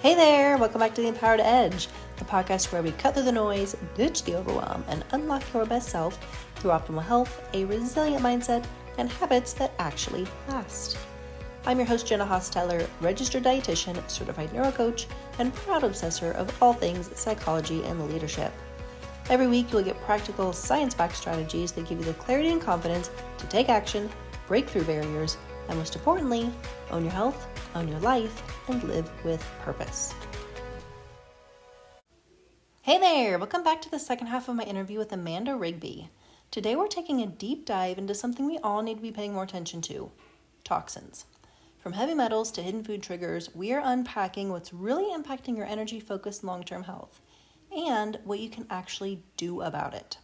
Hey there, welcome back to The Empowered Edge, the podcast where we cut through the noise, ditch the overwhelm, and unlock your best self through optimal health, a resilient mindset, and habits that actually last. I'm your host, Jenna Hostetler, registered dietitian, certified neurocoach, and proud obsessor of all things psychology and leadership. Every week, you'll get practical, science-backed strategies that give you the clarity and confidence to take action, break through barriers, and most importantly, own your health, own your life, and live with purpose. Hey there, welcome back to the second half of my interview with Amanda Rigby. Today we're taking a deep dive into something we all need to be paying more attention to, toxins. From heavy metals to hidden food triggers, we are unpacking what's really impacting your energy-focused long-term health and what you can actually do about it.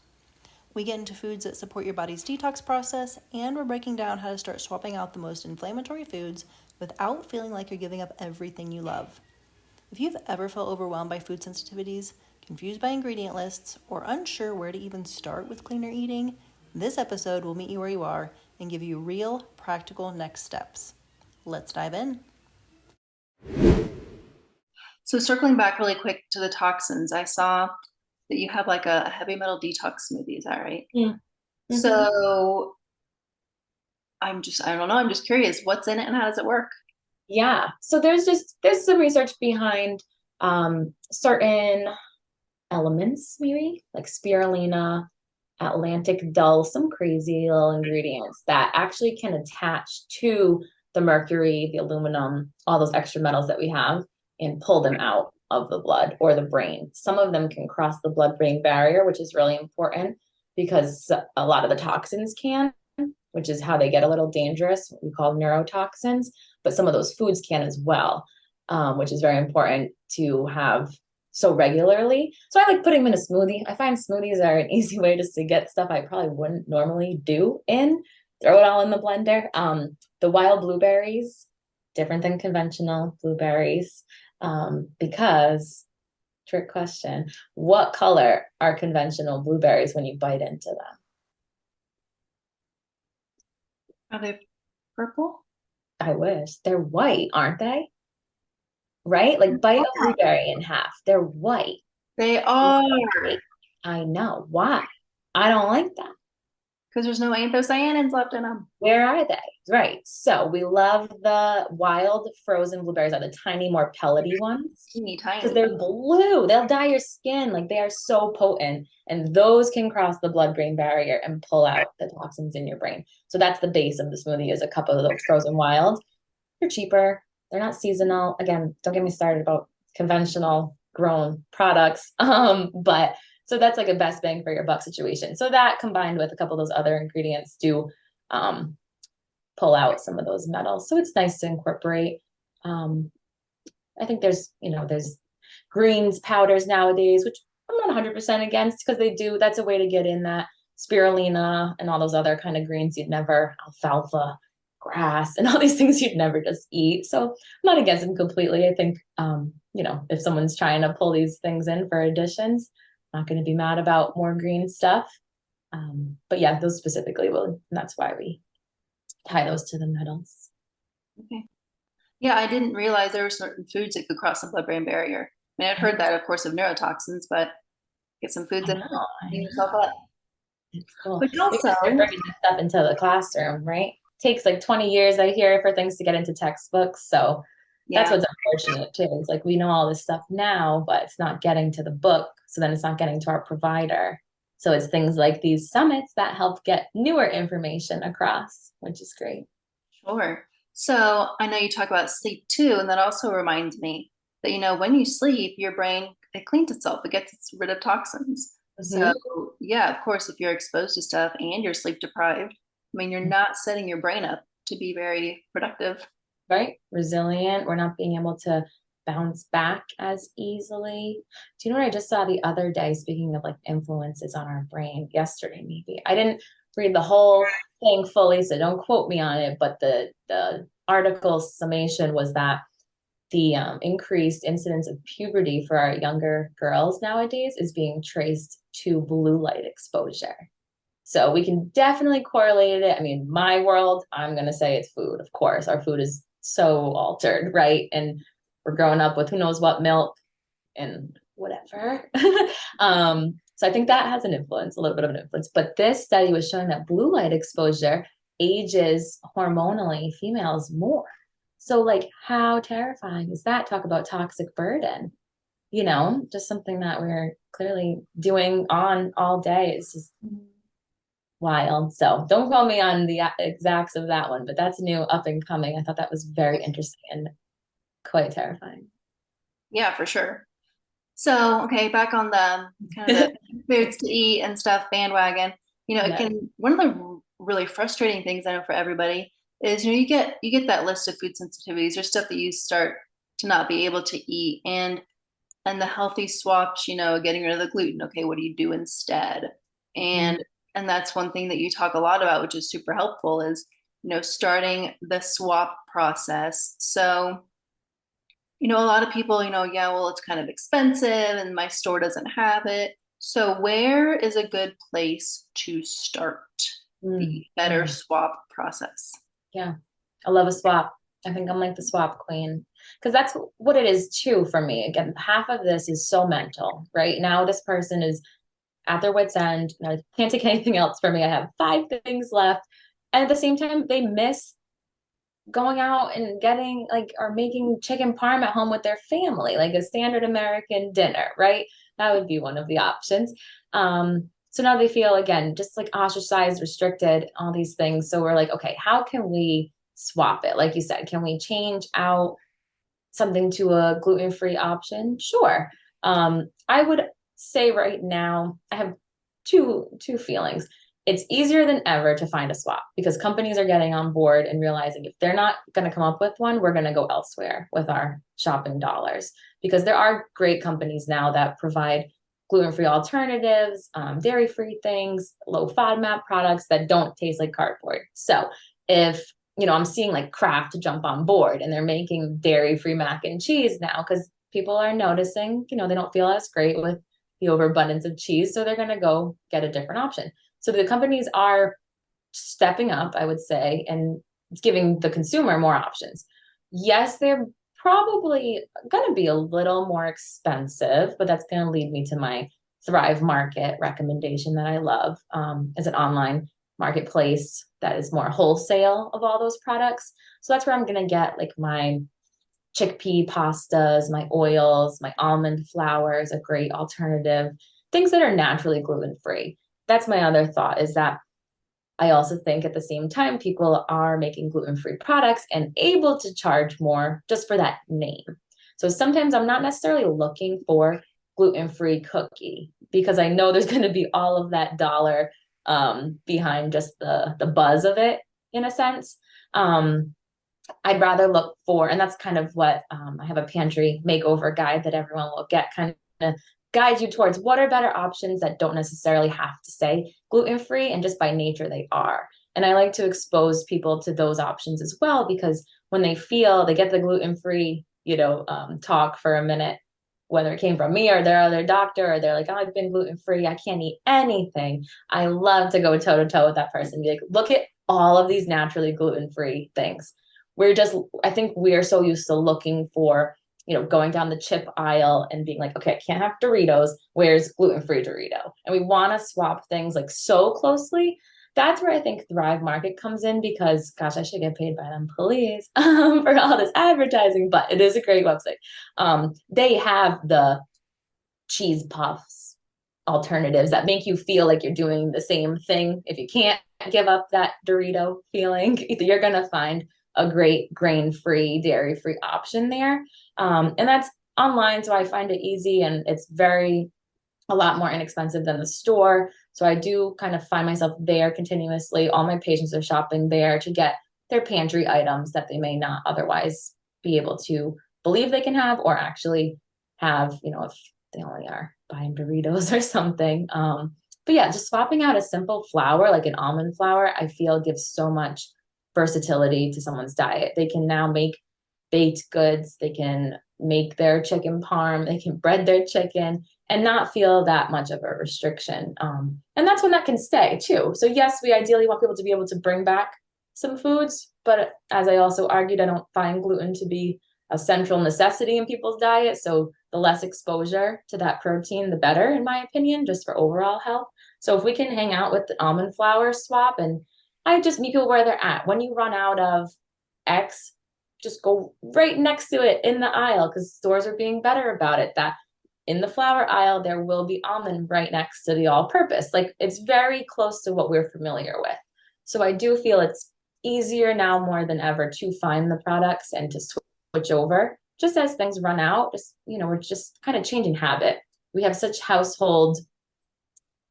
We get into foods that support your body's detox process, and we're breaking down how to start swapping out the most inflammatory foods without feeling like you're giving up everything you love. If you've ever felt overwhelmed by food sensitivities, confused by ingredient lists, or unsure where to even start with cleaner eating, this episode will meet you where you are and give you real, practical next steps. Let's dive in. So circling back really quick to the toxins, I saw that you have like a heavy metal detox smoothie. Is that right? Mm-hmm. So I don't know. I'm just curious, what's in it and how does it work? Yeah. So there's some research behind certain elements, maybe like spirulina, Atlantic dull, some crazy little ingredients that actually can attach to the mercury, the aluminum, all those extra metals that we have and pull them out of the blood or the brain. Some of them can cross the blood-brain barrier, which is really important because a lot of the toxins can, which is how they get a little dangerous, what we call neurotoxins, but some of those foods can as well, which is very important to have so regularly. So I like putting them in a smoothie. I find smoothies are an easy way just to get stuff I probably wouldn't normally do in, throw it all in the blender. The wild blueberries, different than conventional blueberries, because, trick question, what color are conventional blueberries when you bite into them? Are they purple? I wish. They're white, aren't they? Right? Like bite a blueberry in half. They're white. They are. I know. Why? I don't like that. Because there's no anthocyanins left in them. Where are they? Right. So we love the wild frozen blueberries, are the tiny, more pellety ones. Teeny tiny. Because they're blue. They'll dye your skin. Like they are so potent. And those can cross the blood-brain barrier and pull out the toxins in your brain. So that's the base of the smoothie, is a cup of those frozen wild. They're cheaper. They're not seasonal. Again, don't get me started about conventional grown products. But so that's like a best bang for your buck situation. So that combined with a couple of those other ingredients do pull out some of those metals. So it's nice to incorporate. I think there's greens powders nowadays, which I'm not 100% against because that's a way to get in that spirulina and all those other kind of greens you'd never, alfalfa, grass, and all these things you'd never just eat. So I'm not against them completely. I think, if someone's trying to pull these things in for additions, I'm not going to be mad about more green stuff. But yeah, those specifically that's why we tie those to the metals. Okay. Yeah, I didn't realize there were certain foods that could cross the blood-brain barrier. I mean, I've heard that, of course, of neurotoxins, but get some foods that clean yourself up. It's cool. But also bringing this stuff into the classroom, right? Takes like 20 years, I hear, for things to get into textbooks. So that's what's unfortunate too. It's like we know all this stuff now, but it's not getting to the book. So then it's not getting to our provider. So it's things like these summits that help get newer information across, which is great. Sure. So I know you talk about sleep too, and that also reminds me that, when you sleep, your brain, it cleans itself. It gets rid of toxins. Mm-hmm. So yeah, of course, if you're exposed to stuff and you're sleep deprived, you're not setting your brain up to be very productive. Right? Resilient. We're not being able to bounce back as easily. Do you know what I just saw the other day, speaking of like influences on our brain, yesterday maybe? I didn't read the whole thing fully, so don't quote me on it, but the article's summation was that the increased incidence of puberty for our younger girls nowadays is being traced to blue light exposure. So we can definitely correlate it. I mean, my world, I'm going to say it's food. Of course, our food is so altered, right? And we're growing up with who knows what milk and whatever. So I think that has an influence, a little bit of an influence. But this study was showing that blue light exposure ages hormonally females more. So, like, how terrifying is that? Talk about toxic burden, just something that we're clearly doing on all day is just wild. So don't quote me on the exacts of that one, but that's new, up and coming. I thought that was very interesting and quite terrifying. Yeah, for sure. So, okay, back on the kind of the foods to eat and stuff bandwagon. It Yeah. can one of the really frustrating things I know for everybody is you get that list of food sensitivities or stuff that you start to not be able to eat and the healthy swaps, getting rid of the gluten. Okay, what do you do instead? Mm, And that's one thing that you talk a lot about, which is super helpful, is starting the swap process. So a lot of people, yeah, well, it's kind of expensive and my store doesn't have it. So, where is a good place to start the better mm. swap process? Yeah. I love a swap. I think I'm like the swap queen because that's what it is too for me. Again, half of this is so mental, right? Now this person is at their wits' end. I can't take anything else from me. I have 5 things left. And at the same time, they miss going out and getting like or making chicken parm at home with their family, like a standard American dinner, right? That would be one of the options. So now they feel again just like ostracized, restricted, all these things. So we're like, okay, how can we swap it? Like you said, can we change out something to a gluten-free option? Sure. I would say right now I have two feelings. It's easier than ever to find a swap because companies are getting on board and realizing if they're not going to come up with one, we're going to go elsewhere with our shopping dollars because there are great companies now that provide gluten-free alternatives, dairy-free things, low FODMAP products that don't taste like cardboard. So if I'm seeing like Kraft jump on board and they're making dairy-free mac and cheese now because people are noticing, they don't feel as great with the overabundance of cheese. So they're going to go get a different option. So the companies are stepping up, I would say, and giving the consumer more options. Yes, they're probably going to be a little more expensive, but that's going to lead me to my Thrive Market recommendation that I love as an online marketplace that is more wholesale of all those products. So that's where I'm going to get like my chickpea pastas, my oils, my almond flour is a great alternative, things that are naturally gluten free. That's my other thought is that I also think at the same time, people are making gluten free products and able to charge more just for that name. So sometimes I'm not necessarily looking for gluten free cookie because I know there's going to be all of that dollar behind just the buzz of it in a sense. I'd rather look for, and that's kind of what I have a pantry makeover guide that everyone will get, kind of guide you towards what are better options that don't necessarily have to say gluten free, and just by nature they are. And I like to expose people to those options as well because when they feel they get the gluten free, talk for a minute, whether it came from me or their other doctor, or they're like, oh, I've been gluten free, I can't eat anything. I love to go toe to toe with that person, be like, look at all of these naturally gluten free things. I think we are so used to looking for, going down the chip aisle and being like, okay, I can't have Doritos. Where's gluten-free Dorito? And we want to swap things like so closely. That's where I think Thrive Market comes in because, gosh, I should get paid by them, please, for all this advertising. But it is a great website. They have the cheese puffs alternatives that make you feel like you're doing the same thing. If you can't give up that Dorito feeling, you're going to find a great grain-free, dairy-free option there. And that's online, so I find it easy and it's a lot more inexpensive than the store. So I do kind of find myself there continuously. All my patients are shopping there to get their pantry items that they may not otherwise be able to believe they can have or actually have, if they only are buying Doritos or something. But yeah, just swapping out a simple flour like an almond flour, I feel gives so much versatility to someone's diet. They can now make baked goods, they can make their chicken parm, they can bread their chicken and not feel that much of a restriction. And that's when that can stay too. So yes, we ideally want people to be able to bring back some foods, but as I also argued, I don't find gluten to be a central necessity in people's diet. So the less exposure to that protein, the better, in my opinion, just for overall health. So if we can hang out with the almond flour swap, and I just meet people where they're at. When you run out of X, just go right next to it in the aisle, because stores are being better about it. That in the flour aisle, there will be almond right next to the all purpose. Like it's very close to what we're familiar with. So I do feel it's easier now more than ever to find the products and to switch over just as things run out. Just, we're just kind of changing habit. We have such household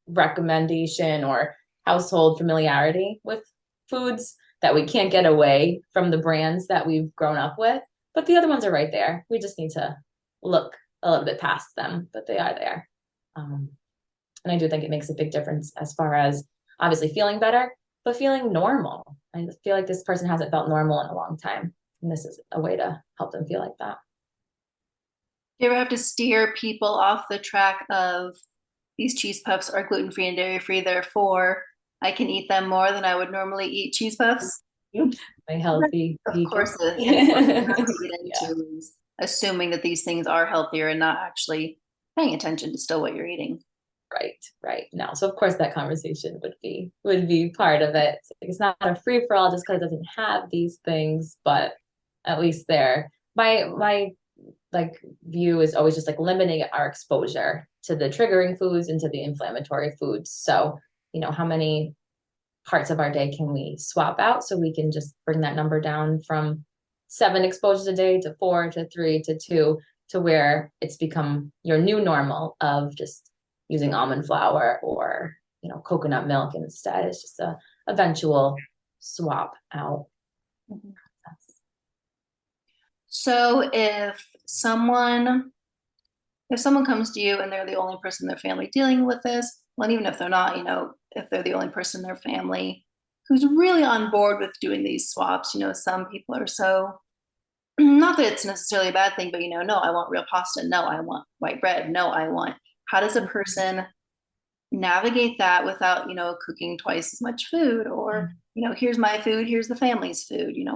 recommendation or household familiarity with foods that we can't get away from the brands that we've grown up with. But the other ones are right there. We just need to look a little bit past them, but they are there. And I do think it makes a big difference as far as obviously feeling better, but feeling normal. I feel like this person hasn't felt normal in a long time. And this is a way to help them feel like that. Do you ever have to steer people off the track of these cheese puffs are gluten-free and dairy-free, therefore I can eat them more than I would normally eat cheese puffs? My healthy Of vegan. course, and what you have to get Yeah. into is assuming that these things are healthier and not actually paying attention to still what you're eating. Right. No. So of course that conversation would be part of it. It's not a free for all just because it doesn't have these things, but at least there. My like view is always just like limiting our exposure to the triggering foods and to the inflammatory foods. So, how many parts of our day can we swap out so we can just bring that number down from 7 exposures a day to 4 to 3 to 2, to where it's become your new normal of just using almond flour or coconut milk instead. It's just a eventual swap out. Mhm. So if someone comes to you and they're the only person in their family dealing with this, well, and even if they're not, if they're the only person in their family who's really on board with doing these swaps, some people are so, not that it's necessarily a bad thing, but no, I want real pasta. No, I want white bread. No, how does a person navigate that without, cooking twice as much food? Or, here's my food, here's the family's food. Yeah.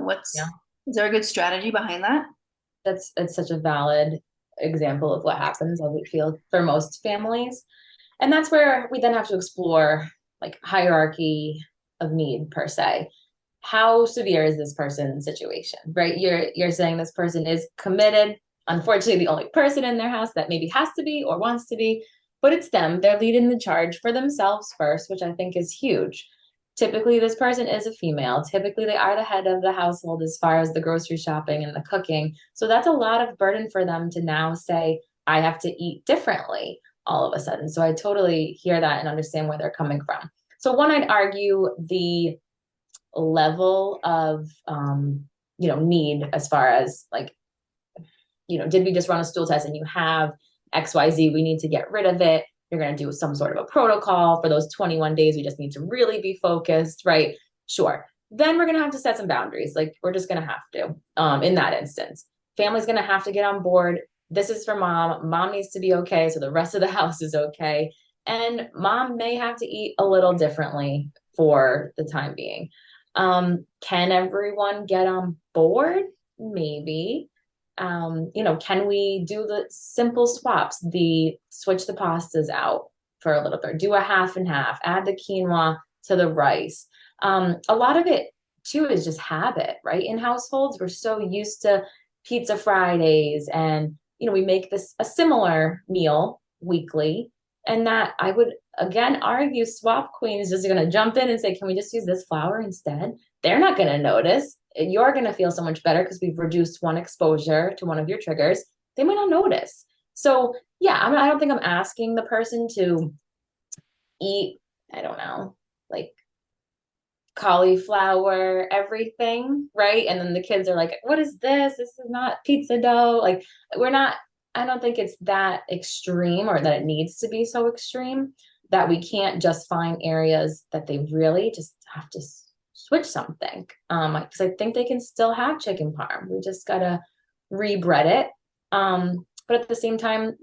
Is there a good strategy behind that? That's such a valid example of what happens, I would feel, for most families. And that's where we then have to explore like hierarchy of need per se. How severe is this person's situation, right? You're saying this person is committed, unfortunately the only person in their house that maybe has to be or wants to be, but it's them. They're leading the charge for themselves first, which I think is huge. Typically this person is a female. Typically they are the head of the household as far as the grocery shopping and the cooking. So that's a lot of burden for them to now say, I have to eat differently all of a sudden. So I totally hear that and understand where they're coming from. So one, I'd argue the level of need as far as like, did we just run a stool test and you have XYZ, we need to get rid of it. You're going to do some sort of a protocol for those 21 days. We just need to really be focused, right? Sure. Then we're going to have to set some boundaries. Like we're just going to have to, in that instance, family's going to have to get on board. This is for mom. Mom needs to be okay. So the rest of the house is okay. And mom may have to eat a little differently for the time being. Can everyone get on board? Maybe. Can we do the simple swaps, the switch the pastas out for a little bit, do a half and half, add the quinoa to the rice. A lot of it too is just habit, right? In households, we're so used to pizza Fridays and, we make this a similar meal weekly. And that I would again argue swap queen is just going to jump in and say, can we just use this flour instead? They're not going to notice. You're going to feel so much better because we've reduced one exposure to one of your triggers. They might not notice. So yeah, I don't think I'm asking the person to eat, I don't know, like cauliflower, everything, right? And then the kids are like, what is this? This is not pizza dough. Like we're not, I don't think it's that extreme or that it needs to be so extreme that we can't just find areas that they really just have to switch something. Because I think they can still have chicken parm. We just gotta rebread it. But at the same time,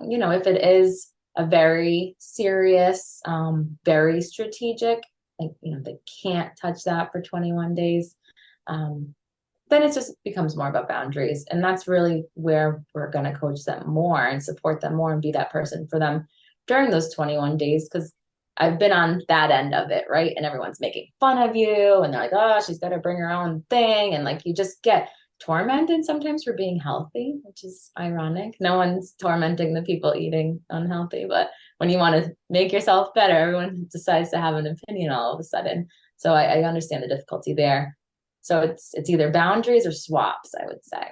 if it is a very serious, very strategic, like, they can't touch that for 21 days. then it just becomes more about boundaries. And that's really where we're going to coach them more and support them more and be that person for them during those 21 days. Because I've been on that end of it, right? And everyone's making fun of you and they're like, oh, she's got to bring her own thing. And like you just get tormented sometimes for being healthy, which is ironic. No one's tormenting the people eating unhealthy, but when you want to make yourself better, everyone decides to have an opinion all of a sudden. So I understand the difficulty there. So it's either boundaries or swaps, I would say.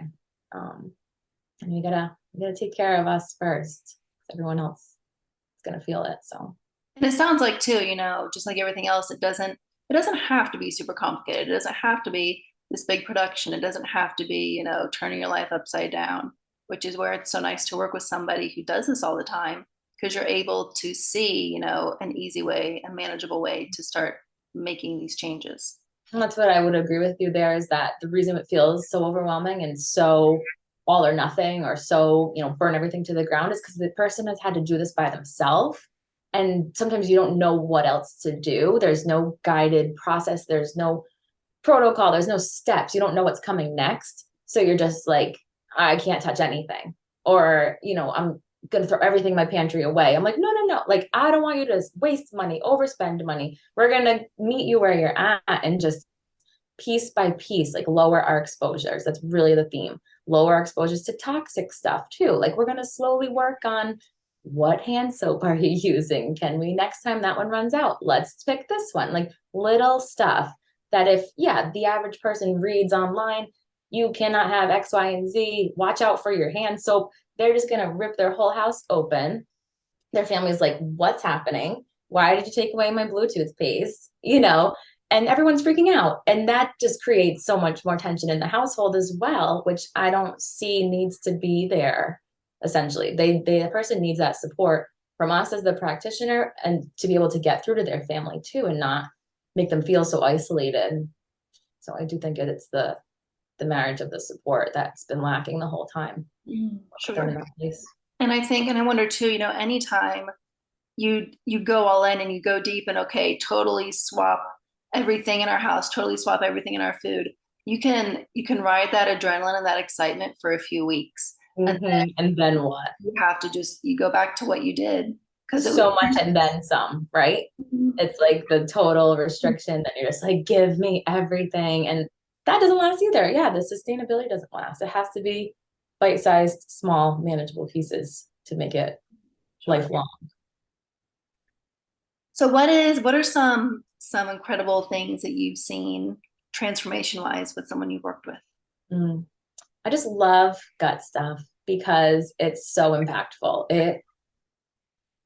Um, and we gotta take care of us first. Everyone else is gonna feel it. So And it sounds like too, just like everything else, it doesn't have to be super complicated. It doesn't have to be this big production. It doesn't have to be, turning your life upside down, which is where it's so nice to work with somebody who does this all the time because you're able to see, an easy way, a manageable way to start making these changes. and that's what I would agree with you there is that the reason it feels so overwhelming and so all or nothing or so, burn everything to the ground is because the person has had to do this by themselves. And sometimes you don't know what else to do. There's no guided process. There's no protocol. There's no steps. You don't know what's coming next. So you're just like, I can't touch anything. Or, I'm going to throw everything in my pantry away. I'm like, no, no, no. Like, I don't want you to waste money, overspend money. We're going to meet you where you're at and just piece by piece, like lower our exposures. That's really the theme. Lower our exposures to toxic stuff too. Like we're going to slowly work on what hand soap are you using? Can we next time that one runs out? Let's pick this one. Like little stuff that if, yeah, the average person reads online, you cannot have X, Y, and Z. Watch out for your hand soap. They're just going to rip their whole house open. Their family's like, what's happening? Why did you take away my Bluetooth paste? And everyone's freaking out. And that just creates so much more tension in the household as well, which I don't see needs to be there. Essentially, the person needs that support from us as the practitioner and to be able to get through to their family too and not make them feel so isolated. So I do think it's the marriage of the support that's been lacking the whole time. Sure. And I think, and I wonder too, anytime you go all in and you go deep and okay, totally swap everything in our house, totally swap everything in our food. You can ride that adrenaline and that excitement for a few weeks. And then what? You have to you go back to what you did because it was So much and then some, right? It's like the total restriction that you're just like, give me everything. And that doesn't last either. Yeah, the sustainability doesn't last. It has to be bite-sized, small, manageable pieces to make it lifelong. So what are some incredible things that you've seen transformation wise with someone you've worked with? Mm. I just love gut stuff because it's so impactful.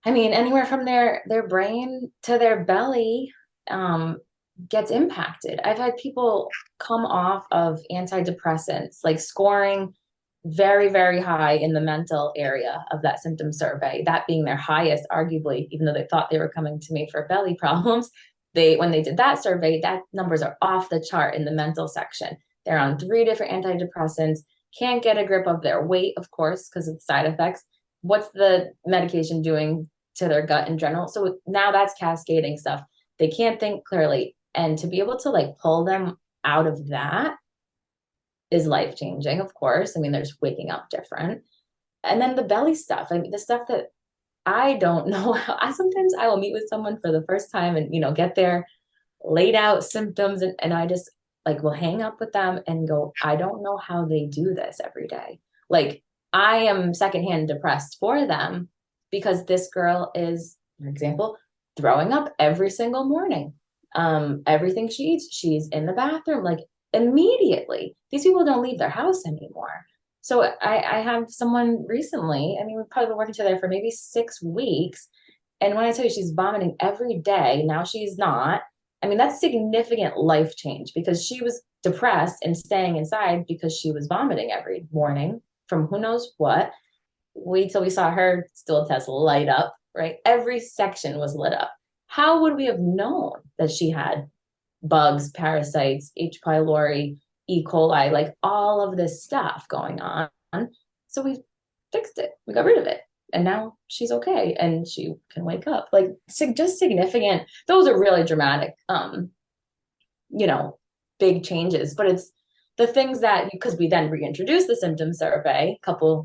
I mean, anywhere from their brain to their belly gets impacted. I've had people come off of antidepressants, like scoring very, very high in the mental area of that symptom survey, that being their highest, arguably, even though they thought they were coming to me for belly problems. When they did that survey, that numbers are off the chart in the mental section. They're on 3 different antidepressants, can't get a grip of their weight, of course, because of the side effects. What's the medication doing to their gut in general? So now that's cascading stuff. They can't think clearly. And to be able to like pull them out of that is life changing, of course. I mean, they're just waking up different. And then the belly stuff, I mean, the stuff that I don't know how, sometimes I will meet with someone for the first time and, get their laid out symptoms. And I just like will hang up with them and go, I don't know how they do this every day. Like I am secondhand depressed for them because this girl is, for example, throwing up every single morning. Everything she eats, she's in the bathroom, like immediately. These people don't leave their house anymore. So I have someone recently, I mean, we've probably been working together for maybe 6 weeks. And when I tell you she's vomiting every day, now she's not. I mean, that's significant life change because she was depressed and staying inside because she was vomiting every morning from who knows what. Wait till we saw her stool test light up, right? Every section was lit up. How would we have known that she had bugs, parasites, H. pylori, E. coli, like all of this stuff going on? So we fixed it. We got rid of it. And now she's okay and she can wake up. Like just significant. Those are really dramatic, big changes. But it's the things that, because we then reintroduce the symptom survey, a couple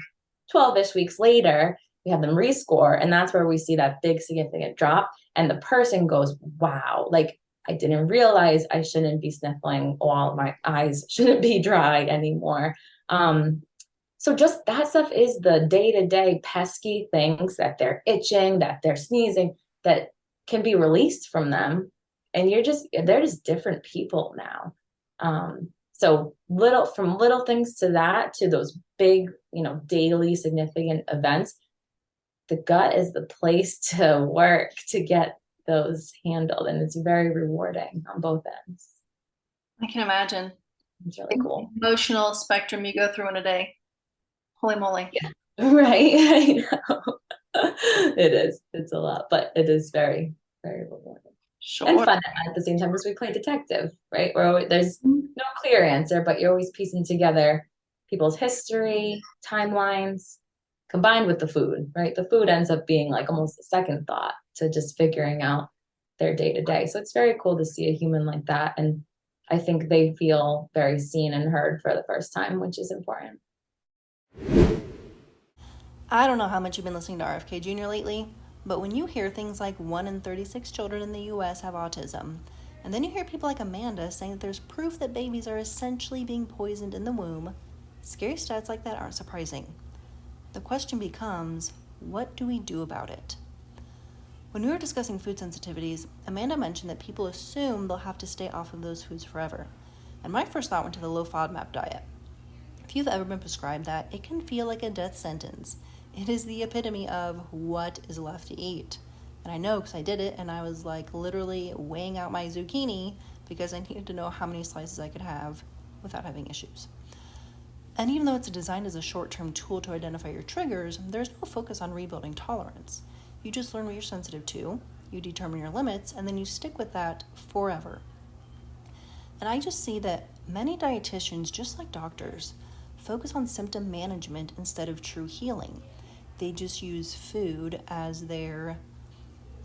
12-ish weeks later, we have them rescore, and that's where we see that big significant drop. And the person goes, wow, like I didn't realize I shouldn't be sniffling while my eyes shouldn't be dry anymore. So just that stuff is the day-to-day pesky things that they're itching, that they're sneezing, that can be released from them. And they're just different people now. So from little things to that, to those big, daily significant events, the gut is the place to work to get those handled. And it's very rewarding on both ends. I can imagine. It's really cool. Emotional spectrum you go through in a day. Holy moly. Yeah. Right. I know. It is. It's a lot, but it is very, very rewarding. Sure. And fun at the same time because we play detective, right? There's no clear answer, but you're always piecing together people's history, timelines, combined with the food, right? The food ends up being like almost a second thought to just figuring out their day to day. So it's very cool to see a human like that. And I think they feel very seen and heard for the first time, which is important. I don't know how much you've been listening to RFK Jr. lately, but when you hear things like 1 in 36 children in the US have autism, and then you hear people like Amanda saying that there's proof that babies are essentially being poisoned in the womb, scary stats like that aren't surprising. The question becomes, what do we do about it? When we were discussing food sensitivities, Amanda mentioned that people assume they'll have to stay off of those foods forever. And my first thought went to the low FODMAP diet. If you've ever been prescribed that, it can feel like a death sentence. It is the epitome of what is left to eat. And I know because I did it, and I was like literally weighing out my zucchini because I needed to know how many slices I could have without having issues. And even though it's designed as a short-term tool to identify your triggers, there's no focus on rebuilding tolerance. You just learn what you're sensitive to, you determine your limits, and then you stick with that forever. And I just see that many dietitians, just like doctors, focus on symptom management instead of true healing. They just use food as their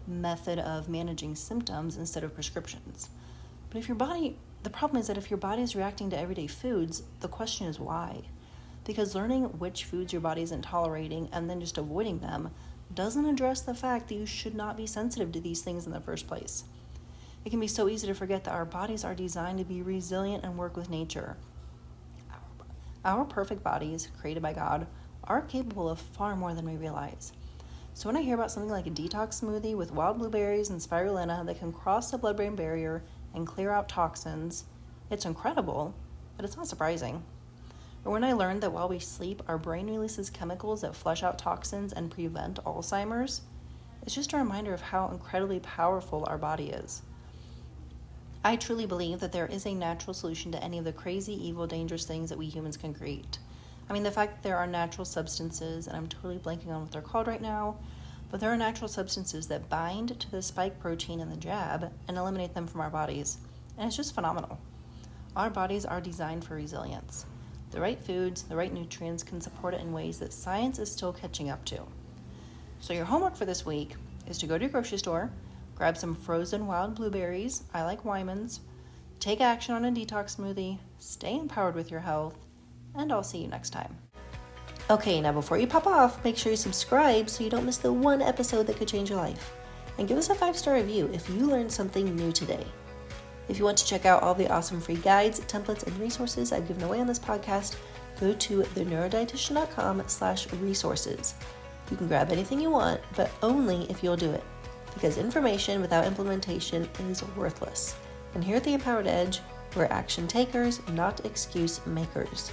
method of managing symptoms instead of prescriptions. But the problem is that if your body is reacting to everyday foods, the question is why? Because learning which foods your body isn't tolerating and then just avoiding them doesn't address the fact that you should not be sensitive to these things in the first place. It can be so easy to forget that our bodies are designed to be resilient and work with nature. Our perfect bodies, created by God, are capable of far more than we realize. So when I hear about something like a detox smoothie with wild blueberries and spirulina that can cross the blood-brain barrier and clear out toxins, it's incredible, but it's not surprising. Or when I learned that while we sleep, our brain releases chemicals that flush out toxins and prevent Alzheimer's, it's just a reminder of how incredibly powerful our body is. I truly believe that there is a natural solution to any of the crazy, evil, dangerous things that we humans can create. I mean, the fact that there are natural substances, and I'm totally blanking on what they're called right now, but there are natural substances that bind to the spike protein in the jab and eliminate them from our bodies. And it's just phenomenal. Our bodies are designed for resilience. The right foods, the right nutrients can support it in ways that science is still catching up to. So your homework for this week is to go to your grocery store, grab some frozen wild blueberries, I like Wyman's, take action on a detox smoothie, stay empowered with your health, and I'll see you next time. Okay, now before you pop off, make sure you subscribe so you don't miss the one episode that could change your life. And give us a 5-star review if you learned something new today. If you want to check out all the awesome free guides, templates, and resources I've given away on this podcast, go to theneurodietitian.com/resources. You can grab anything you want, but only if you'll do it. Because information without implementation is worthless. And here at The Empowered Edge, we're action takers, not excuse makers.